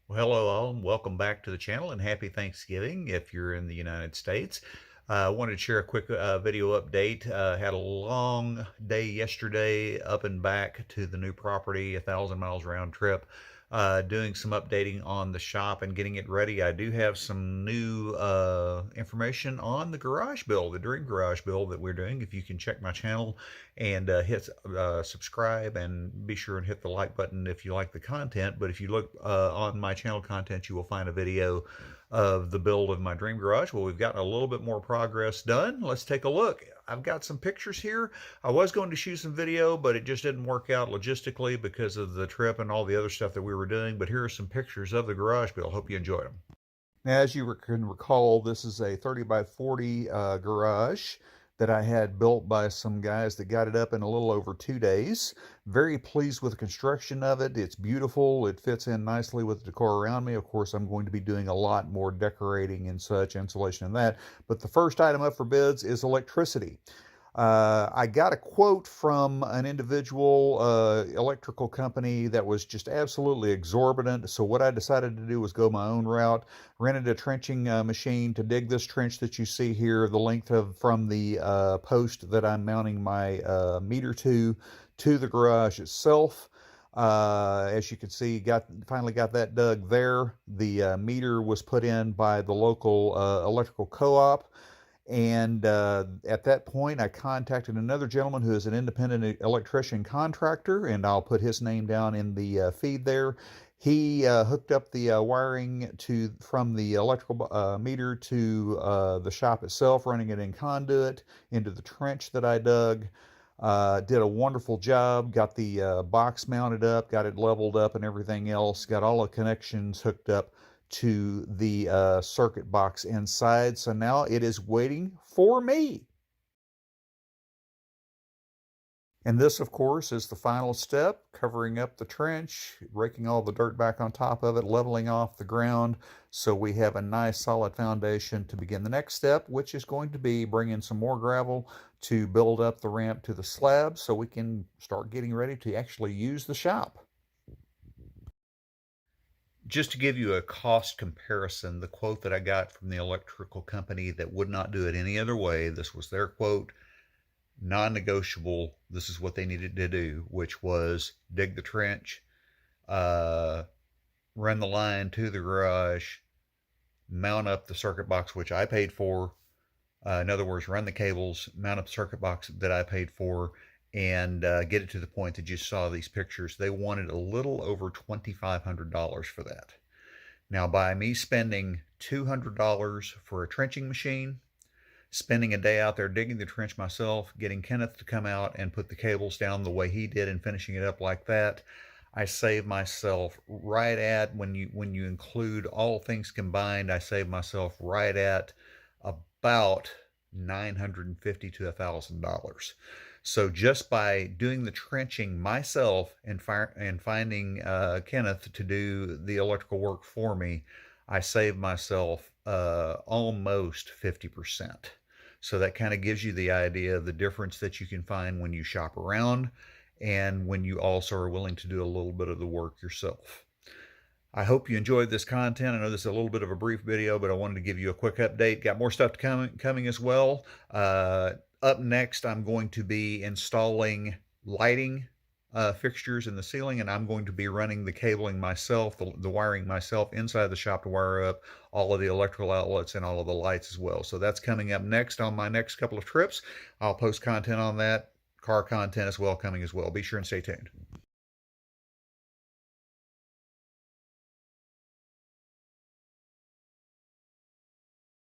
Well, hello all, and welcome back to the channel, and happy Thanksgiving if you're in the United States. I wanted to share a quick video update. Had a long day yesterday up and back to the new property, 1,000 miles round trip, doing some updating on the shop and getting it ready. I do have some new information on the garage build, the dream garage build that we're doing. If you can check my channel and hit subscribe, and be sure and hit the like button if you like the content. But if you look on my channel content, you will find a video of the build of my dream garage. Well, we've gotten a little bit more progress done. Let's take a look. I've got some pictures here. I was going to shoot some video, but it just didn't work out logistically because of the trip and all the other stuff that we were doing. But here are some pictures of the garage build. Hope you enjoyed them. Now, as you can recall, this is a 30 by 40 garage that I had built by some guys that got it up in a little over 2 days. Very pleased with the construction of it. It's beautiful. It fits in nicely with the decor around me. Of course, I'm going to be doing a lot more decorating and such, insulation and that. But the first item up for bids is electricity. I got a quote from an individual electrical company that was just absolutely exorbitant. So what I decided to do was go my own route. Rented a trenching machine to dig this trench that you see here, the length of from the post that I'm mounting my meter to the garage itself. As you can see, finally got that dug there. The meter was put in by the local electrical co-op. And at that point, I contacted another gentleman who is an independent electrician contractor, and I'll put his name down in the feed there. He hooked up the wiring from the electrical meter to the shop itself, running it in conduit into the trench that I dug. Did a wonderful job, got the box mounted up, got it leveled up and everything else, got all the connections hooked up to the circuit box inside. So now it is waiting for me. And this, of course, is the final step, covering up the trench, raking all the dirt back on top of it, leveling off the ground, so we have a nice solid foundation to begin the next step, which is going to be bringing some more gravel to build up the ramp to the slab so we can start getting ready to actually use the shop. Just to give you a cost comparison, the quote that I got from the electrical company that would not do it any other way, this was their quote, non-negotiable. This is what they needed to do, which was dig the trench, run the line to the garage, mount up the circuit box, which I paid for. In other words, run the cables, mount up the circuit box that I paid for, and get it to the point that you saw these pictures. They wanted a little over $2,500 for that. Now, by me spending $200 for a trenching machine, spending a day out there digging the trench myself, getting Kenneth to come out and put the cables down the way he did and finishing it up like that, I saved myself right at, when you include all things combined, I saved myself right at about $950 to $1,000. So just by doing the trenching myself and finding Kenneth to do the electrical work for me, I saved myself almost 50%. So that kind of gives you the idea of the difference that you can find when you shop around and when you also are willing to do a little bit of the work yourself. I hope you enjoyed this content. I know this is a little bit of a brief video, but I wanted to give you a quick update. Got more stuff coming as well. Up next, I'm going to be installing lighting fixtures in the ceiling, and I'm going to be running the cabling myself, the wiring myself inside the shop to wire up all of the electrical outlets and all of the lights as well. So that's coming up next on my next couple of trips. I'll post content on that, car content as well coming as well. Be sure and stay tuned.